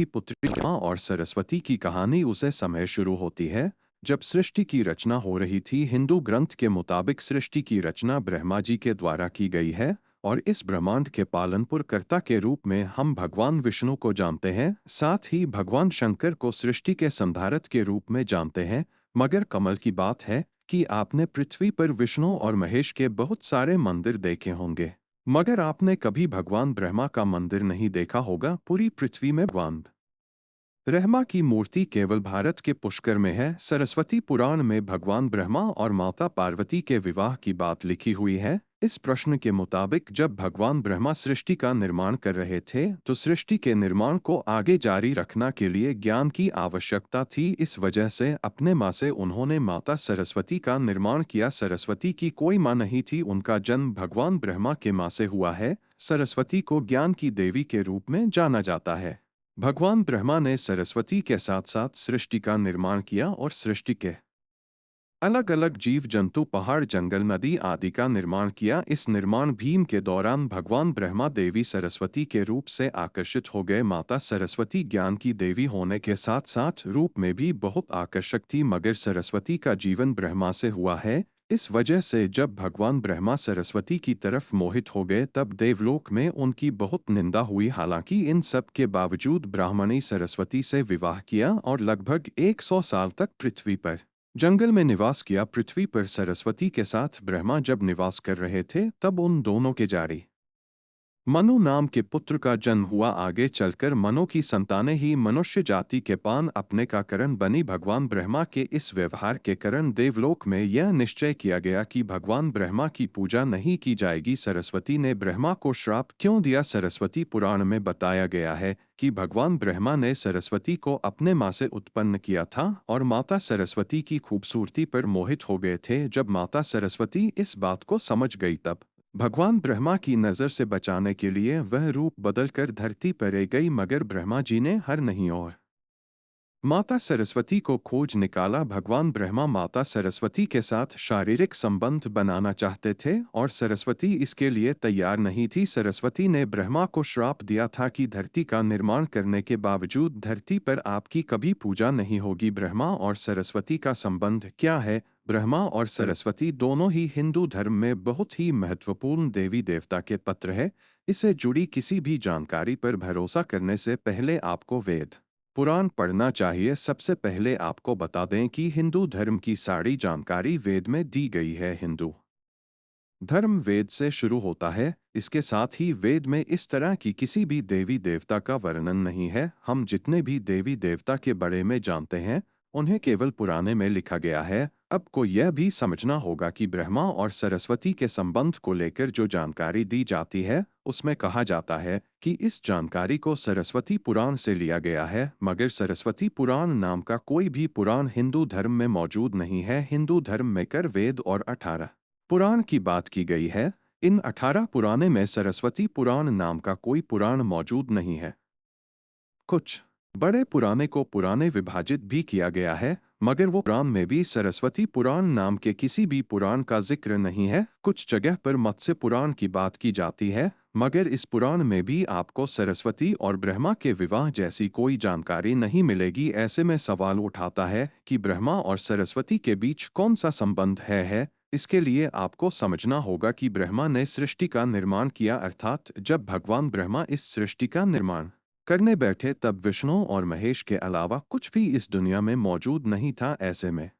की पुत्री माँ और सरस्वती की कहानी उसे समय शुरू होती है जब सृष्टि की रचना हो रही थी। हिंदू ग्रंथ के मुताबिक सृष्टि की रचना ब्रह्मा जी के द्वारा की गई है और इस ब्रह्मांड के पालनपुर कर्ता के रूप में हम भगवान विष्णु को जानते हैं। साथ ही भगवान शंकर को सृष्टि के संधारक के रूप में जानते हैं। मगर कमाल की बात है कि आपने पृथ्वी पर विष्णु और महेश के बहुत सारे मंदिर देखे होंगे, मगर आपने कभी भगवान ब्रह्मा का मंदिर नहीं देखा होगा। पूरी पृथ्वी में भगवान ब्रह्मा की मूर्ति केवल भारत के पुष्कर में है। सरस्वती पुराण में भगवान ब्रह्मा और माता पार्वती के विवाह की बात लिखी हुई है। इस प्रश्न के मुताबिक जब भगवान ब्रह्मा सृष्टि का निर्माण कर रहे थे तो सृष्टि के निर्माण को आगे जारी रखना के लिए ज्ञान की आवश्यकता थी। इस वजह से अपने माँ से उन्होंने माता सरस्वती का निर्माण किया। सरस्वती की कोई माँ नहीं थी, उनका जन्म भगवान ब्रह्मा के माँ से हुआ है। सरस्वती को ज्ञान की देवी के रूप में जाना जाता है। भगवान ब्रह्मा ने सरस्वती के साथ साथ सृष्टि का निर्माण किया और सृष्टि के अलग अलग जीव जंतु, पहाड़, जंगल, नदी आदि का निर्माण किया। इस निर्माण भीम के दौरान भगवान ब्रह्मा देवी सरस्वती के रूप से आकर्षित हो गए। माता सरस्वती ज्ञान की देवी होने के साथ साथ रूप में भी बहुत आकर्षक थी, मगर सरस्वती का जीवन ब्रह्मा से हुआ है। इस वजह से जब भगवान ब्रह्मा सरस्वती की तरफ मोहित हो गए तब देवलोक में उनकी बहुत निंदा हुई। हालांकि इन सब के बावजूद ब्राह्मणी सरस्वती से विवाह किया और लगभग 100 साल तक पृथ्वी पर जंगल में निवास किया। पृथ्वी पर सरस्वती के साथ ब्रह्मा जब निवास कर रहे थे तब उन दोनों के जारी मनु नाम के पुत्र का जन्म हुआ। आगे चलकर मनु की संतानें ही मनुष्य जाति के पान अपने का कारण बनी। भगवान ब्रह्मा के इस व्यवहार के कारण देवलोक में यह निश्चय किया गया कि भगवान ब्रह्मा की पूजा नहीं की जाएगी। सरस्वती ने ब्रह्मा को श्राप क्यों दिया? सरस्वती पुराण में बताया गया है कि भगवान ब्रह्मा ने सरस्वती को अपने माँ से उत्पन्न किया था और माता सरस्वती की खूबसूरती पर मोहित हो गए थे। जब माता सरस्वती इस बात को समझ गई तब भगवान ब्रह्मा की नज़र से बचाने के लिए वह रूप बदलकर धरती पर आ गई, मगर ब्रह्मा जी ने हर नहीं और माता सरस्वती को खोज निकाला। भगवान ब्रह्मा माता सरस्वती के साथ शारीरिक संबंध बनाना चाहते थे और सरस्वती इसके लिए तैयार नहीं थी। सरस्वती ने ब्रह्मा को श्राप दिया था कि धरती का निर्माण करने के बावजूद धरती पर आपकी कभी पूजा नहीं होगी। ब्रह्मा और सरस्वती का संबंध क्या है? ब्रह्मा और सरस्वती दोनों ही हिंदू धर्म में बहुत ही महत्वपूर्ण देवी देवता के पुत्र है। इससे जुड़ी किसी भी जानकारी पर भरोसा करने से पहले आपको वेद पुराण पढ़ना चाहिए। सबसे पहले आपको बता दें कि हिंदू धर्म की सारी जानकारी वेद में दी गई है। हिंदू धर्म वेद से शुरू होता है। इसके साथ ही वेद में इस तरह की किसी भी देवी देवता का वर्णन नहीं है। हम जितने भी देवी देवता के बारे में जानते हैं उन्हें केवल पुराने में लिखा गया है। अब को यह भी समझना होगा कि ब्रह्मा और सरस्वती के संबंध को लेकर जो जानकारी दी जाती है उसमें कहा जाता है कि इस जानकारी को सरस्वती पुराण से लिया गया है, मगर सरस्वती पुराण नाम का कोई भी पुराण हिंदू धर्म में मौजूद नहीं है। हिंदू धर्म में कर वेद और 18 पुराण की बात की गई है। इन 18 पुराणे में सरस्वती पुराण नाम का कोई पुराण मौजूद नहीं है। कुछ बड़े पुराने को पुराने विभाजित भी किया गया है, मगर वो पुराण में भी सरस्वती पुराण नाम के किसी भी पुराण का जिक्र नहीं है। कुछ जगह पर मत्स्य पुराण की बात की जाती है, मगर इस पुराण में भी आपको सरस्वती और ब्रह्मा के विवाह जैसी कोई जानकारी नहीं मिलेगी। ऐसे में सवाल उठाता है कि ब्रह्मा और सरस्वती के बीच कौन सा संबंध है। इसके लिए आपको समझना होगा कि ब्रह्मा ने सृष्टि का निर्माण किया, अर्थात जब भगवान ब्रह्मा इस सृष्टि का निर्माण करने बैठे तब विष्णु और महेश के अलावा कुछ भी इस दुनिया में मौजूद नहीं था। ऐसे में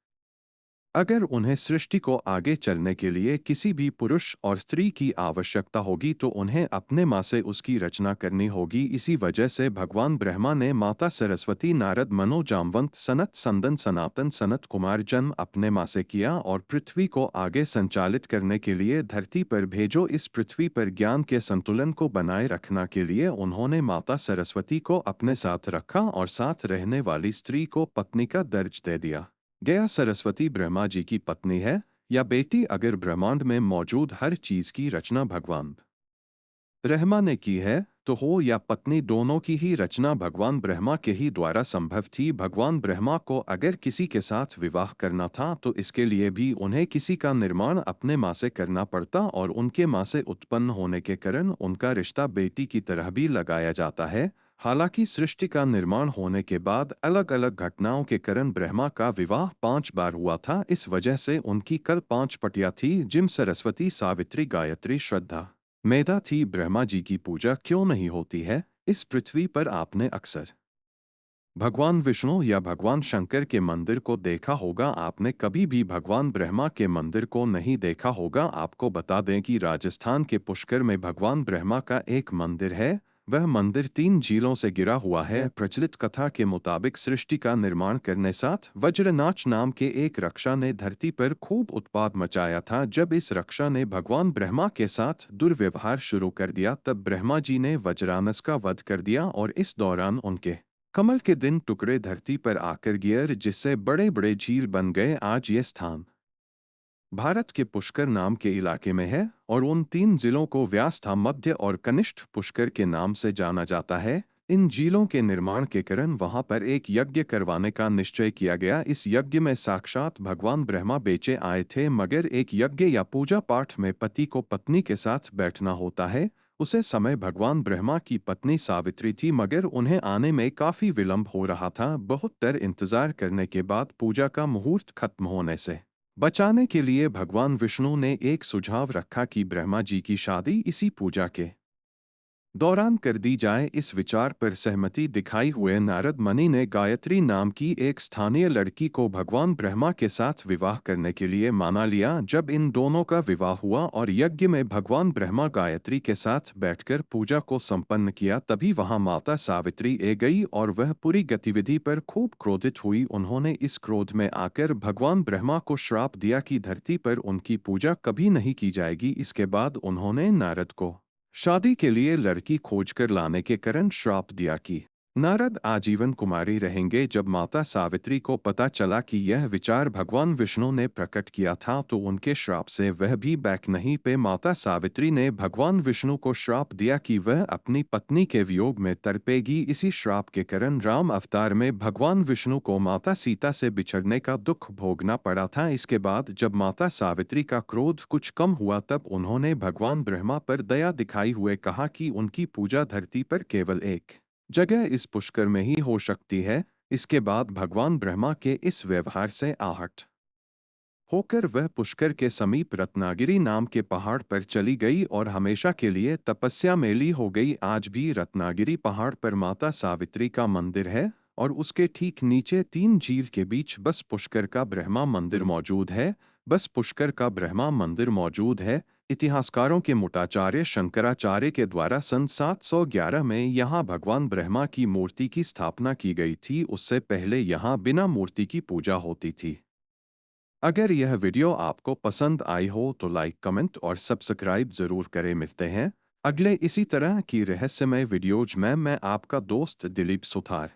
अगर उन्हें सृष्टि को आगे चलने के लिए किसी भी पुरुष और स्त्री की आवश्यकता होगी तो उन्हें अपने माँ से उसकी रचना करनी होगी। इसी वजह से भगवान ब्रह्मा ने माता सरस्वती, नारद, मनु, जामवंत, सनत, संदन, सनातन, सनत कुमार जन्म अपने माँ से किया और पृथ्वी को आगे संचालित करने के लिए धरती पर भेजो। इस पृथ्वी पर ज्ञान के संतुलन को बनाए रखना के लिए उन्होंने माता सरस्वती को अपने साथ रखा और साथ रहने वाली स्त्री को पत्नी का दर्ज दे दिया गया। सरस्वती ब्रह्मा जी की पत्नी है या बेटी। अगर ब्रह्मांड में मौजूद हर चीज की रचना भगवान ब्रह्मा ने की है तो हो या पत्नी, दोनों की ही रचना भगवान ब्रह्मा के ही द्वारा संभव थी। भगवान ब्रह्मा को अगर किसी के साथ विवाह करना था तो इसके लिए भी उन्हें किसी का निर्माण अपने माँ से करना पड़ता और उनके माँ से उत्पन्न होने के कारण उनका रिश्ता बेटी की तरह भी लगाया जाता है। हालांकि सृष्टि का निर्माण होने के बाद अलग अलग घटनाओं के कारण ब्रह्मा का विवाह 5 बार हुआ था। इस वजह से उनकी कल 5 पटिया थी, जिम सरस्वती, सावित्री, गायत्री, श्रद्धा, मेधा थी। ब्रह्मा जी की पूजा क्यों नहीं होती है इस पृथ्वी पर? आपने अक्सर भगवान विष्णु या भगवान शंकर के मंदिर को देखा होगा, आपने कभी भी भगवान ब्रह्मा के मंदिर को नहीं देखा होगा। आपको बता दें कि राजस्थान के पुष्कर में भगवान ब्रह्मा का एक मंदिर है। वह मंदिर 3 झीलों से घिरा हुआ है। प्रचलित कथा के मुताबिक सृष्टि का निर्माण करने साथ वज्रनाच नाम के एक रक्षा ने धरती पर खूब उत्पात मचाया था। जब इस रक्षा ने भगवान ब्रह्मा के साथ दुर्व्यवहार शुरू कर दिया, तब ब्रह्मा जी ने वज्रानस का वध कर दिया और इस दौरान उनके कमल के दिन टुकड़े धरती पर आकर गिर, जिससे बड़े बड़े झील बन गए। आज ये स्थान भारत के पुष्कर नाम के इलाके में है और उन 3 जिलों को व्यासथा, मध्य और कनिष्ठ पुष्कर के नाम से जाना जाता है। इन झीलों के निर्माण के कारण वहां पर एक यज्ञ करवाने का निश्चय किया गया। इस यज्ञ में साक्षात भगवान ब्रह्मा बेचे आए थे, मगर एक यज्ञ या पूजा पाठ में पति को पत्नी के साथ बैठना होता है। उसे समय भगवान ब्रह्मा की पत्नी सावित्री थी, मगर उन्हें आने में काफी विलंब हो रहा था। बहुत देर इंतजार करने के बाद पूजा का मुहूर्त खत्म होने से बचाने के लिए भगवान विष्णु ने एक सुझाव रखा कि ब्रह्मा जी की शादी इसी पूजा के दौरान कर दी जाए। इस विचार पर सहमति दिखाई हुए नारद मुनि ने गायत्री नाम की एक स्थानीय लड़की को भगवान ब्रह्मा के साथ विवाह करने के लिए माना लिया। जब इन दोनों का विवाह हुआ और यज्ञ में भगवान ब्रह्मा गायत्री के साथ बैठकर पूजा को संपन्न किया, तभी वहां माता सावित्री आ गई और वह पूरी गतिविधि पर खूब क्रोधित हुई। उन्होंने इस क्रोध में आकर भगवान ब्रह्मा को श्राप दिया कि धरती पर उनकी पूजा कभी नहीं की जाएगी। इसके बाद उन्होंने नारद को शादी के लिए लड़की खोजकर लाने के कारण श्राप दिया कि नारद आजीवन कुमारी रहेंगे। जब माता सावित्री को पता चला कि यह विचार भगवान विष्णु ने प्रकट किया था, तो उनके श्राप से वह भी बैक नहीं पे। माता सावित्री ने भगवान विष्णु को श्राप दिया कि वह अपनी पत्नी के वियोग में तड़पेगी। इसी श्राप के कारण राम अवतार में भगवान विष्णु को माता सीता से बिछड़ने का दुख भोगना पड़ा था। इसके बाद जब माता सावित्री का क्रोध कुछ कम हुआ, तब उन्होंने भगवान ब्रह्मा पर दया दिखाई हुए कहा कि उनकी पूजा धरती पर केवल एक जगह इस पुष्कर में ही हो सकती है। इसके बाद भगवान ब्रह्मा के इस व्यवहार से आहट होकर वह पुष्कर के समीप रत्नागिरी नाम के पहाड़ पर चली गई और हमेशा के लिए तपस्या में ली हो गई। आज भी रत्नागिरी पहाड़ पर माता सावित्री का मंदिर है और उसके ठीक नीचे 3 झील के बीच बस पुष्कर का ब्रह्मा मंदिर मौजूद है। बस पुष्कर का ब्रह्मा मंदिर मौजूद है। इतिहासकारों के मुटाचार्य शंकराचार्य के द्वारा सन 711 में यहाँ भगवान ब्रह्मा की मूर्ति की स्थापना की गई थी। उससे पहले यहाँ बिना मूर्ति की पूजा होती थी। अगर यह वीडियो आपको पसंद आई हो तो लाइक, कमेंट और सब्सक्राइब जरूर करें। मिलते हैं अगले इसी तरह की रहस्यमय वीडियोज में। मैं आपका दोस्त दिलीप सुथार।